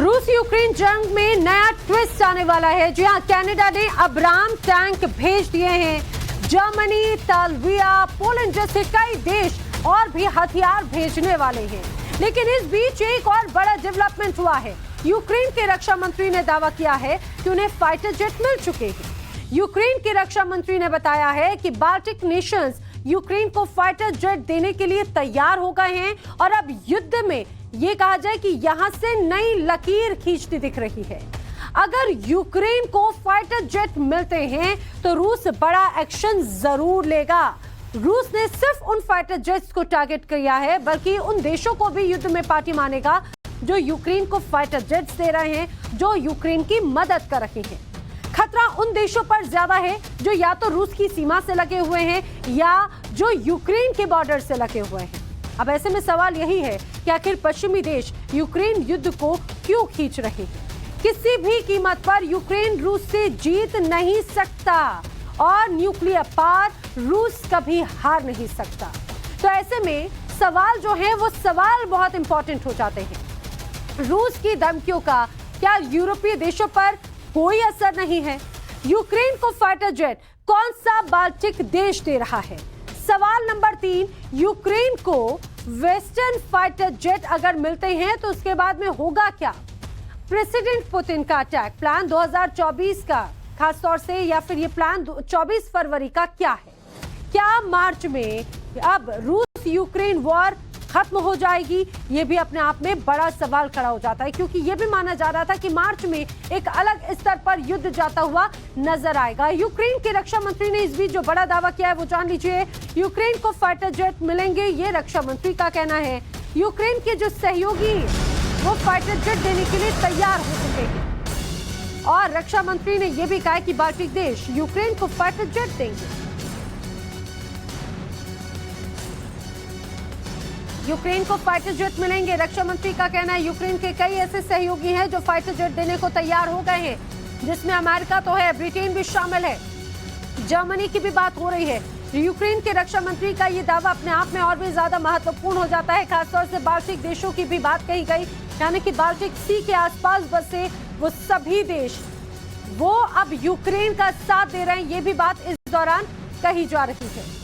रूस यूक्रेन जंग में नया ट्विस्ट आने वाला है। जी हां, कनाडा ने अब्राम टैंक भेज दिए हैं। जर्मनी, लात्विया, पोलैंड जैसे कई देश और भी हथियार भेजने वाले हैं। लेकिन इस बीच एक और बड़ा डेवलपमेंट हुआ है। यूक्रेन के रक्षा मंत्री ने दावा किया है कि उन्हें फाइटर जेट मिल चुके हैं। यूक्रेन के रक्षा मंत्री ने बताया है कि बाल्टिक नेशंस यूक्रेन को फाइटर जेट देने के लिए तैयार हो गए हैं और अब युद्ध में ये कहा जाए कि यहां से नई लकीर खींचती दिख रही है। अगर यूक्रेन को फाइटर जेट मिलते हैं तो रूस बड़ा एक्शन जरूर लेगा। रूस ने सिर्फ उन फाइटर जेट्स को टारगेट किया है, बल्कि उन देशों को भी युद्ध में पार्टी मानेगा जो यूक्रेन को फाइटर जेट्स दे रहे हैं, जो यूक्रेन की मदद कर रहे हैं। खतरा उन देशों पर ज्यादा है जो या तो रूस की सीमा से लगे हुए हैं या जो यूक्रेन के बॉर्डर से लगे हुए हैं। अब ऐसे में सवाल यही है कि आखिर पश्चिमी देश यूक्रेन युद्ध को क्यों खींच रहे हैं। किसी भी कीमत पर यूक्रेन रूस से जीत नहीं सकता और न्यूक्लियर पावर रूस कभी हार नहीं सकता। तो ऐसे में सवाल जो है वो सवाल बहुत इंपॉर्टेंट हो जाते हैं। रूस की धमकियों का क्या यूरोपीय देशों पर कोई असर नहीं है? यूक्रेन को फाइटर जेट कौन सा बाल्टिक देश दे रहा है? सवाल नंबर 3, यूक्रेन को वेस्टर्न फाइटर जेट अगर मिलते हैं तो उसके बाद में होगा क्या? प्रेसिडेंट पुतिन का अटैक प्लान 2024 का खास तौर से, या फिर ये प्लान 24 फरवरी का क्या है? क्या मार्च में अब रूस यूक्रेन वॉर खत्म हो जाएगी? ये भी अपने आप में बड़ा सवाल खड़ा हो जाता है, क्योंकि ये भी माना जा रहा था कि मार्च में एक अलग स्तर पर युद्ध जाता हुआ नजर आएगा। यूक्रेन के रक्षा मंत्री ने इस बीच जो बड़ा दावा किया है वो जान लीजिए। यूक्रेन को फाइटर जेट मिलेंगे, ये रक्षा मंत्री का कहना है। यूक्रेन के जो सहयोगी वो फाइटर जेट देने के लिए तैयार हो चुके हैं और रक्षा मंत्री ने यह भी कहा कि बाल्टिक देश यूक्रेन को फाइटर जेट देंगे। यूक्रेन को फाइटर जेट मिलेंगे, रक्षा मंत्री का कहना है। यूक्रेन के कई ऐसे सहयोगी हैं जो फाइटर जेट देने को तैयार हो गए हैं, जिसमें अमेरिका तो है, ब्रिटेन भी शामिल है, जर्मनी की भी बात हो रही है। यूक्रेन के रक्षा मंत्री का ये दावा अपने आप में और भी ज्यादा महत्वपूर्ण हो जाता है। खासतौर से बाल्टिक देशों की भी बात कही गई, यानी कि बाल्टिक सी के आसपास बसे वो सभी देश वो अब यूक्रेन का साथ दे रहे हैं। ये भी बात इस दौरान कही जा रही है।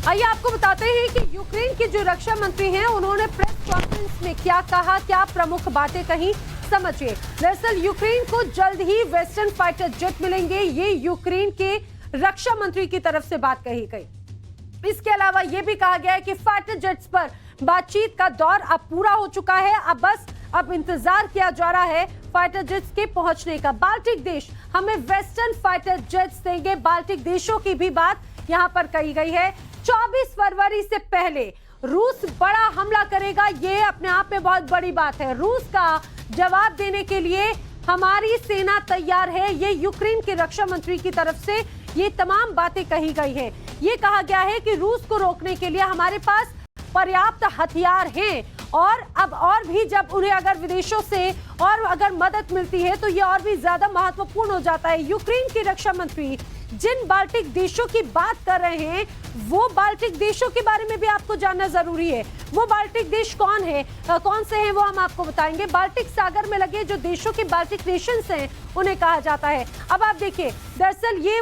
आइए आपको बताते हैं कि यूक्रेन के जो रक्षा मंत्री हैं उन्होंने प्रेस कॉन्फ्रेंस में क्या कहा, क्या प्रमुख बातें कही, समझिए। दरअसल यूक्रेन को जल्द ही वेस्टर्न फाइटर जेट मिलेंगे, ये यूक्रेन के रक्षा मंत्री की तरफ से बात कही गई। इसके अलावा यह भी कहा गया है कि फाइटर जेट्स पर बातचीत का दौर अब पूरा हो चुका है। अब इंतजार किया जा रहा है फाइटर जेट्स के पहुंचने का। बाल्टिक देश हमें वेस्टर्न फाइटर जेट्स देंगे, बाल्टिक देशों की भी बात यहां पर कही गई है। 24 फरवरी से पहले रूस बड़ा हमला करेगा, ये अपने आप में बहुत बड़ी बात है। रूस का जवाब देने के लिए हमारी सेना तैयार है, ये यूक्रेन के रक्षा मंत्री की तरफ से ये तमाम बातें कही गई है। ये कहा गया है कि रूस को रोकने के लिए हमारे पास पर्याप्त हथियार हैं और अब और भी जब उन्हें अगर विदेशों से और अगर मदद मिलती है तो ये और भी ज्यादा महत्वपूर्ण हो जाता है। यूक्रेन के रक्षा मंत्री जिन बाल्टिक देशों की बात कर रहे हैं वो बाल्टिक देशों के बारे में भी आपको जानना जरूरी है। वो बाल्टिक देश कौन है, कौन से हैं वो हम आपको बताएंगे। बाल्टिक सागर में लगे जो देशों के बाल्टिक नेशंस हैं उन्हें कहा जाता है। अब आप देखिए, दरअसल ये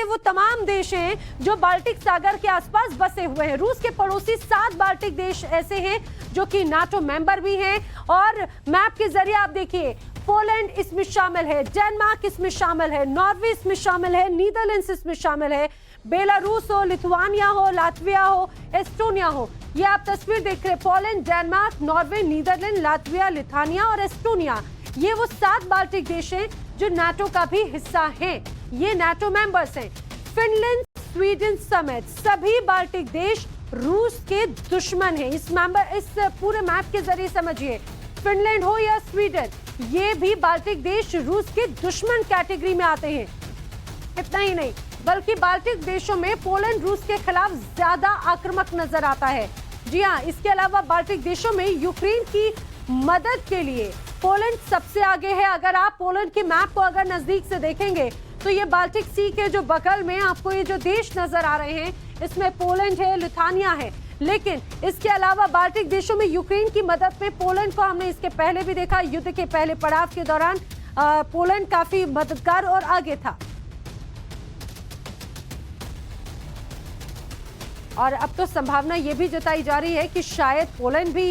वो तमाम देश हैं जो बाल्टिक सागर के आसपास बसे हुए हैं। रूस के पड़ोसी 7 बाल्टिक देश ऐसे हैं जो कि नाटो मेंबर भी हैं और मैप के जरिए आप देखिए पोलैंड इसमें शामिल है, डेनमार्क इसमें शामिल है, नॉर्वे इसमें शामिल है, नीदरलैंड्स इसमें शामिल है, बेलारूस हो, लिथुआनिया हो, लात्विया हो, एस्टोनिया हो। ये आप तस्वीर देख रहे हैं, Poland, Denmark, Norway, Netherlands, Latvia, Lithuania और एस्टोनिया। ये वो 7 बाल्टिक देश हैं जो नाटो का भी हिस्सा हैं, ये नाटो मेंबर्स हैं। फिनलैंड, स्वीडन समेत सभी बाल्टिक देश रूस के दुश्मन हैं। इस पूरे मैप के जरिए समझिए, फिनलैंड हो या स्वीडन, ये भी बाल्टिक देश रूस के दुश्मन कैटेगरी में आते हैं। इतना ही नहीं, बल्कि बाल्टिक देशों में पोलैंड रूस के खिलाफ ज्यादा आक्रामक नजर आता है। जी हाँ, इसके अलावा बाल्टिक देशों में यूक्रेन की मदद के लिए पोलैंड सबसे आगे है। अगर आप पोलैंड के मैप को अगर नजदीक से देखेंगे तो ये बाल्टिक सी के जो बगल में आपको ये जो देश नजर आ रहे हैं, इसमें पोलैंड है, लिथुआनिया है, लेकिन इसके अलावा बाल्टिक देशों में यूक्रेन की मदद में पोलैंड को हमने इसके पहले भी देखा। युद्ध के पहले पड़ाव के दौरान पोलैंड काफी मददगार और आगे था, और अब तो संभावना यह भी जताई जा रही है कि शायद पोलैंड भी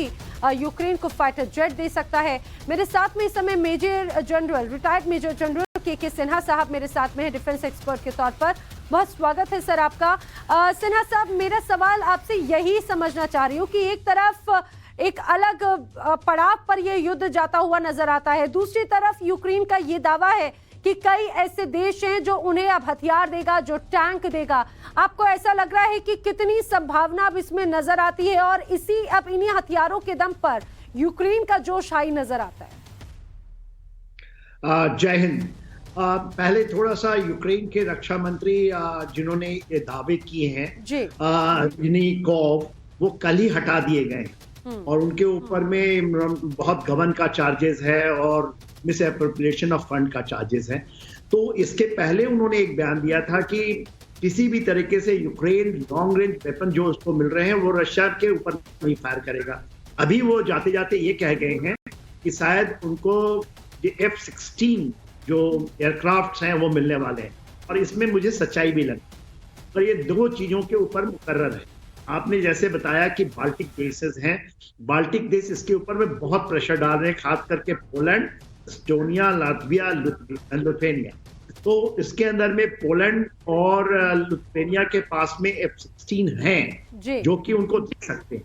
यूक्रेन को फाइटर जेट दे सकता है। मेरे साथ में इस समय major general, retired major general K Sinha साहब मेरे साथ में है, डिफेंस एक्सपर्ट के तौर पर। बहुत स्वागत है सर आपका। सिन्हा साहब, मेरा सवाल आपसे यही समझना चाह रही हूँ कि एक तरफ एक अलग पड़ाव पर यह युद्ध जाता हुआ नजर आता है, दूसरी तरफ यूक्रेन का ये दावा है कि कई ऐसे देश हैं जो उन्हें अब हथियार देगा, जो टैंक देगा। आपको ऐसा लग रहा है कि कितनी संभावना अब इसमें नजर आती है और अब इन्हीं हथियारों के दम पर यूक्रेन का जोश हाई नजर आता है? जय हिंद। पहले थोड़ा सा यूक्रेन के रक्षा मंत्री जिन्होंने ये दावे किए हैं निकोव, वो कल ही हटा दिए गए और उनके ऊपर में बहुत गबन का चार्जेस है और मिस एप्रोप्रिएशन ऑफ फंड का चार्जेस है। तो इसके पहले उन्होंने एक बयान दिया था कि किसी भी तरीके से यूक्रेन लॉन्ग रेंज वेपन जो उसको मिल रहे हैं वो रशिया के ऊपर नहीं फायर करेगा। अभी वो जाते जाते ये कह गए हैं कि शायद उनको F-16 जो एयरक्राफ्ट हैं वो मिलने वाले हैं, और इसमें मुझे सच्चाई भी लगी। और ये दो चीजों के ऊपर मुकर्रर है। आपने जैसे बताया कि बाल्टिक देशेस हैं, बाल्टिक देश इसके ऊपर में बहुत प्रेशर डाल रहे हैं, खास करके पोलैंड, एस्टोनिया, लातविया, लिथुआनिया। तो इसके अंदर में पोलैंड और लिथुआनिया के पास में F-16 हैं जो कि उनको दे सकते हैं,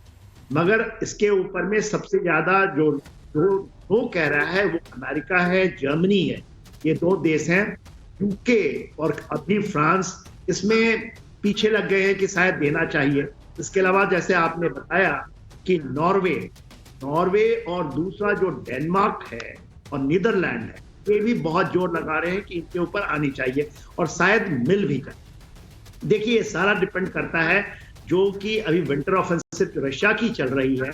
मगर इसके ऊपर में सबसे ज्यादा जो कह रहा है वो अमेरिका है, जर्मनी है। ये दो देश हैं। यूके और अभी फ्रांस इसमें पीछे लग गए हैं कि शायद देना चाहिए। इसके अलावा जैसे आपने बताया कि नॉर्वे और दूसरा जो डेनमार्क है और नीदरलैंड है, ये भी बहुत जोर लगा रहे हैं कि इनके ऊपर आनी चाहिए और शायद मिल भी करें। देखिए, ये सारा डिपेंड करता है जो कि अभी विंटर ऑफेंसिव रशिया की चल रही है।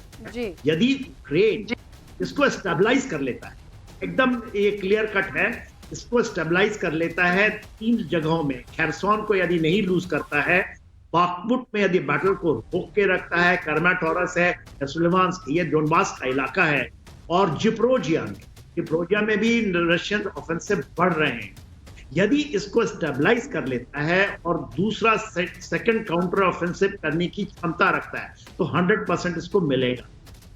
यदि यूक्रेन इसको स्टेबलाइज कर लेता है, एकदम ये क्लियर कट है, इसको स्टेबलाइज कर लेता है 3 जगहों में, खेरसोन को यदि नहीं लूज करता है, बाखमुट में यदि बैटल को रोक के रखता है, कर्माटोरस है, सुलेमांस्क, ये डोनबास का इलाका है, और जिप्रोजिया में भी रशियन ऑफेंसिव बढ़ रहे हैं। यदि इसको स्टेबलाइज कर लेता है और दूसरा सेकंड काउंटर ऑफेंसिव करने की क्षमता रखता है, तो 100% इसको मिलेगा,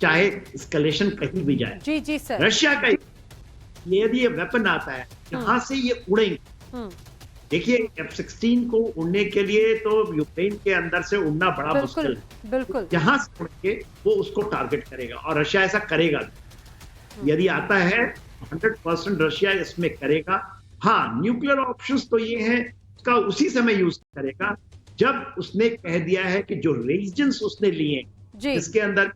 चाहे एस्केलेशन कहीं भी जाए। जी सर। रशिया का यदि ये वेपन आता है, यहाँ से ये उड़ेंगे। देखिए, F-16 को उड़ने के लिए तो यूक्रेन के अंदर से उड़ना बड़ा मुश्किल है। बिल्कुल। जहां से उड़ेंगे वो उसको टारगेट करेगा और रशिया ऐसा करेगा। यदि आता है 100% रशिया इसमें करेगा। हाँ, न्यूक्लियर ऑप्शंस तो ये हैं, उसका उसी समय यूज करेगा जब उसने कह दिया है कि जो रीजन्स उसने लिए इसके अंदर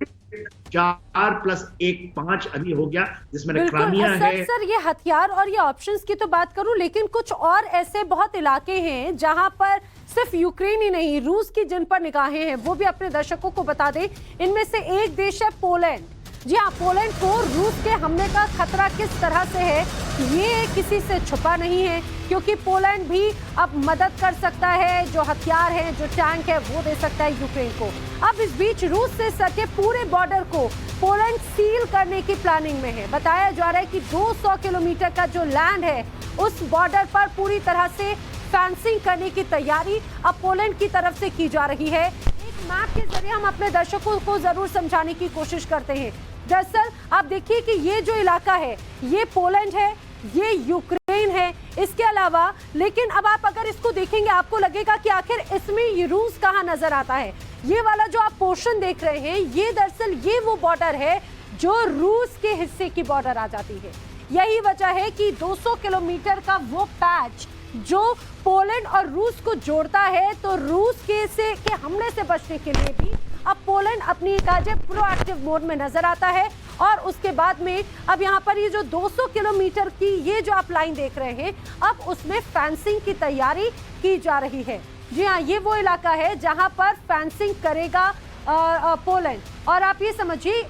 4+1 5 अभी हो गया, जिसमें क्राइमिया है। सर, ये हथियार और ये ऑप्शंस की तो बात करूं, लेकिन कुछ और ऐसे बहुत इलाके हैं जहां पर सिर्फ यूक्रेन ही नहीं, रूस की जिन पर निगाहें हैं वो भी अपने दर्शकों को बता दें। इनमें से एक देश है पोलैंड। जी हाँ, पोलैंड को रूस के हमले का खतरा किस तरह से है ये किसी से छुपा नहीं है, क्योंकि पोलैंड भी अब मदद कर सकता है, जो हथियार है, जो टैंक है वो दे सकता है यूक्रेन को। अब इस बीच रूस से सटे पूरे बॉर्डर को पोलैंड सील करने की प्लानिंग में है। बताया जा रहा है कि 200 किलोमीटर का जो लैंड है उस बॉर्डर पर पूरी तरह से फेंसिंग करने की तैयारी अब पोलैंड की तरफ से की जा रही है। एक मैप के जरिए हम अपने दर्शकों को जरूर समझाने की कोशिश करते हैं। दरअसल आप देखिए कि ये जो इलाका है ये पोलैंड है, ये यूक्रेन है, इसके अलावा लेकिन अब आप अगर इसको देखेंगे आपको लगेगा कि आखिर इसमें ये रूस कहाँ नजर आता है। ये वाला जो आप पोर्शन देख रहे हैं ये दरअसल ये वो बॉर्डर है जो रूस के हिस्से की बॉर्डर आ जाती है। यही वजह है कि 200 किलोमीटर का वो पैच जो पोलैंड और रूस को जोड़ता है, तो रूस के हमले से बचने के लिए भी अब पोलैंड अपनी प्रोएक्टिव मोड में नजर आता है। और उसके बाद में अब यहाँ पर ये जो 200 किलोमीटर की ये जो आप लाइन देख रहे हैं, अब उसमें फेंसिंग की तैयारी की जा रही है। जी हाँ, ये वो इलाका है जहाँ पर फेंसिंग करेगा पोलैंड। और आप ये समझिए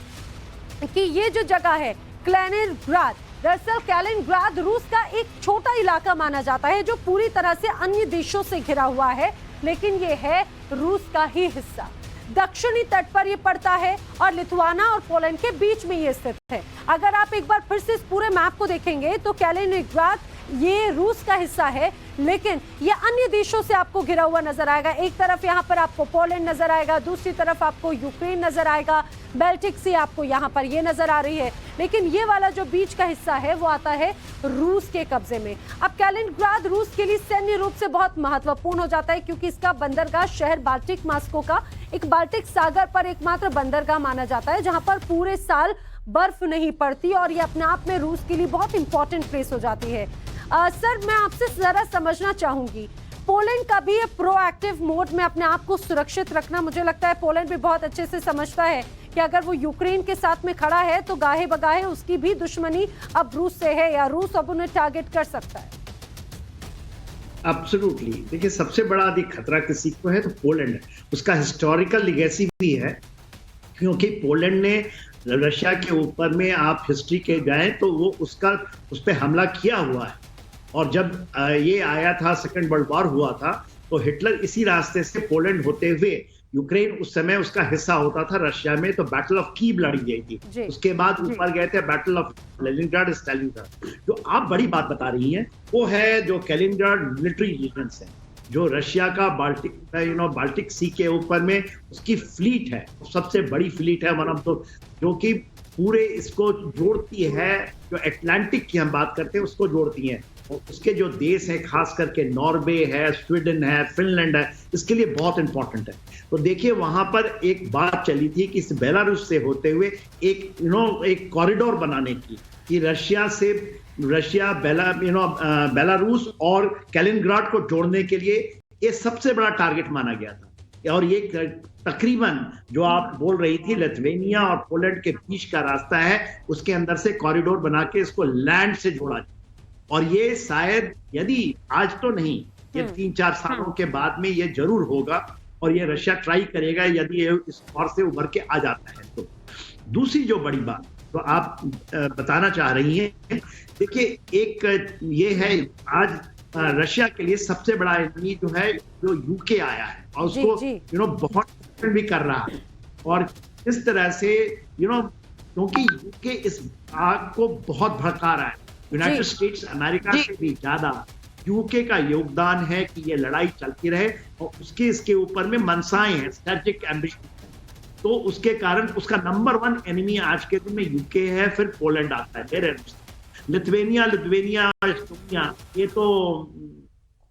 कि ये जो जगह है क्लेनिनग्राड, दरअसल कैलिनग्राद रूस का एक छोटा इलाका माना जाता है जो पूरी तरह से अन्य देशों से घिरा हुआ है, लेकिन ये है रूस का ही हिस्सा। दक्षिणी तट पर ये पड़ता है और लिथुआना और पोलैंड के बीच में ये स्थित है। अगर आप एक बार फिर से इस पूरे मैप को देखेंगे तो कैलिनग्राद ये रूस का हिस्सा है, लेकिन ये अन्य देशों से आपको घिरा हुआ नजर आएगा। एक तरफ यहाँ पर आपको पोलैंड नजर आएगा, दूसरी तरफ आपको यूक्रेन नजर आएगा, बाल्टिक सी आपको यहाँ पर ये नजर आ रही है, लेकिन ये वाला जो बीच का हिस्सा है वो आता है रूस के कब्जे में। अब कैलिनग्राद रूस के लिए सैन्य रूप से बहुत महत्वपूर्ण हो जाता है क्योंकि इसका बंदरगाह शहर बाल्टिक मास्को का एक बाल्टिक सागर पर एकमात्र बंदरगाह माना जाता है जहां पर पूरे साल बर्फ नहीं पड़ती और ये अपने आप में रूस के लिए बहुत इंपॉर्टेंट प्लेस हो जाती है। सर, मैं आपसे जरा समझना चाहूंगी, पोलैंड का भी प्रोएक्टिव मोड में अपने आप को सुरक्षित रखना, मुझे लगता है पोलैंड भी बहुत अच्छे से समझता है कि अगर वो यूक्रेन के साथ में खड़ा है तो गाहे बगाहे उसकी भी दुश्मनी अब रूस से है या रूस अब उन्हें टारगेट कर सकता है। एब्सोल्युटली, देखिए सबसे बड़ा अधिक खतरा किसी को है तो पोलैंड है। उसका हिस्टोरिकल लिगेसी भी है क्योंकि पोलैंड ने रशिया के ऊपर में आप हिस्ट्री के जाएं तो वो उस पर हमला किया हुआ है। और जब ये आया था, सेकंड वर्ल्ड वॉर हुआ था, तो हिटलर इसी रास्ते से पोलैंड होते हुए, यूक्रेन उस समय उसका हिस्सा होता था रशिया में, तो बैटल ऑफ कीव लड़ी गई थी। उसके बाद ऊपर गए थे बैटल ऑफ लेनिनग्राड, स्टालिनग्राड। जो आप बड़ी बात बता रही हैं वो है जो कैलिनग्राड मिलिट्री रीजन्स है, जो रशिया का बाल्टिक सी के ऊपर में उसकी फ्लीट है, सबसे बड़ी फ्लीट है, वन ऑफ द, जो कि पूरे इसको जोड़ती है, जो अटलांटिक की हम बात करते हैं उसको जोड़ती है। और उसके जो देश हैं, खास करके नॉर्वे है, स्वीडन है, फिनलैंड है, इसके लिए बहुत इंपॉर्टेंट है। तो देखिए वहां पर एक बात चली थी कि इस बेलारूस से होते हुए एक कॉरिडोर बनाने की, कि रशिया बेलारूस और कैलिनग्राड को जोड़ने के लिए ये सबसे बड़ा टारगेट माना गया था। और ये तकरीबन जो आप बोल रही थी लिथुआनिया और पोलैंड के बीच का रास्ता है, उसके अंदर से कॉरिडोर बना के इसको लैंड से जोड़ा जाए। और ये शायद, यदि आज तो नहीं, ये 3-4 सालों के बाद में ये जरूर होगा और ये रशिया ट्राई करेगा यदि ये इस दौर से उभर के आ जाता है तो। दूसरी जो बड़ी बात तो आप बताना चाह रही हैं, देखिए एक ये है, आज रशिया के लिए सबसे बड़ा एनिमी जो है जो यूके आया है और उसको बहुत भी कर रहा है। और इस तरह से क्योंकि यूके इस आग को बहुत भड़का रहा है, यूनाइटेड स्टेट्स अमेरिका से भी ज्यादा यूके का योगदान है कि ये लड़ाई चलती रहे और इसके ऊपर में मनसाएं हैं, स्ट्रेटेजिक एम्बिशन। तो उसके कारण उसका नंबर 1 एनिमी आज के दिन में यूके है, फिर पोलैंड आता है, फिर लिथुआनिया, एस्टोनिया ये तो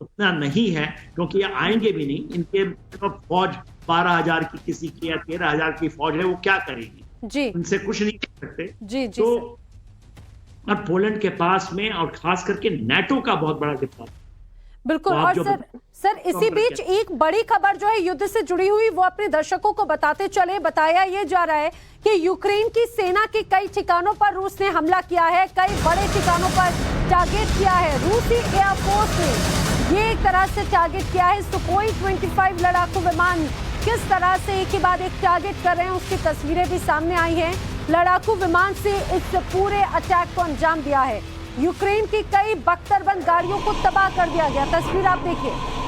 उतना नहीं है क्योंकि ये आएंगे भी नहीं। इनके फौज 12,000 की, किसी की या 13,000 की फौज है, वो क्या करेगी? इनसे कुछ नहीं कर सकते। तो और पोलैंड के पास में, और खास करके नाटो का बहुत बड़ा डिब्बा। बिल्कुल। और सर इसी बीच एक बड़ी खबर जो है युद्ध से जुड़ी हुई वो अपने दर्शकों को बताते चले। बताया ये जा रहा है कि यूक्रेन की सेना के कई ठिकानों पर रूस ने हमला किया है, कई बड़े ठिकानों पर टारगेट किया है। रूसी एयरफोर्स ने ये एक तरह से टारगेट किया है। सुखोई 25 लड़ाकू विमान किस तरह से एक के बाद एक टारगेट कर रहे हैं उसकी तस्वीरें भी सामने आई हैं। लड़ाकू विमान से इस पूरे अटैक को अंजाम दिया है। यूक्रेन की कई बख्तरबंद गाड़ियों को तबाह कर दिया गया। तस्वीर आप देखिए।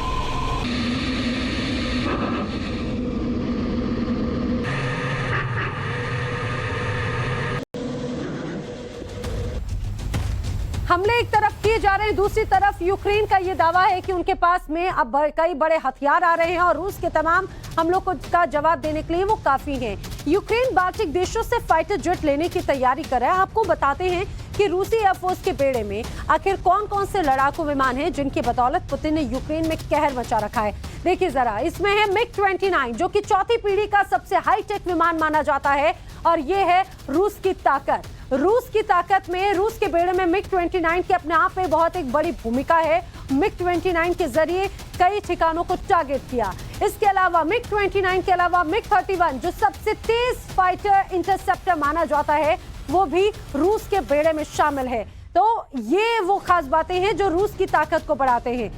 हमले एक तरफ किए जा रहे हैं, दूसरी तरफ यूक्रेन का ये दावा है कि उनके पास में अब कई बड़े हथियार आ रहे हैं और रूस के तमाम हमलों का जवाब देने के लिए वो काफी हैं। यूक्रेन बाल्टिक देशों से फाइटर जेट लेने की तैयारी कर रहा है। आपको बताते हैं कि रूसी एयरफोर्स के बेड़े में आखिर कौन कौन से लड़ाकू विमान हैं जिनकी बदौलत पुतिन ने यूक्रेन में कहर मचा रखा है। देखिए जरा, इसमें है मिग-29 जो कि चौथी पीढ़ी का सबसे हाईटेक विमान माना जाता है और ये है रूस की ताकत। रूस की ताकत में, रूस के बेड़े में मिग-29 की अपने आप में बहुत एक बड़ी भूमिका है। मिग-29 के जरिए कई ठिकानों को टारगेट किया। इसके अलावा मिग-29 के अलावा मिग-31 जो सबसे तेज फाइटर इंटरसेप्टर माना जाता है वो भी रूस के बेड़े में शामिल है। तो ये वो खास बातें हैं जो रूस की ताकत को बढ़ाते हैं।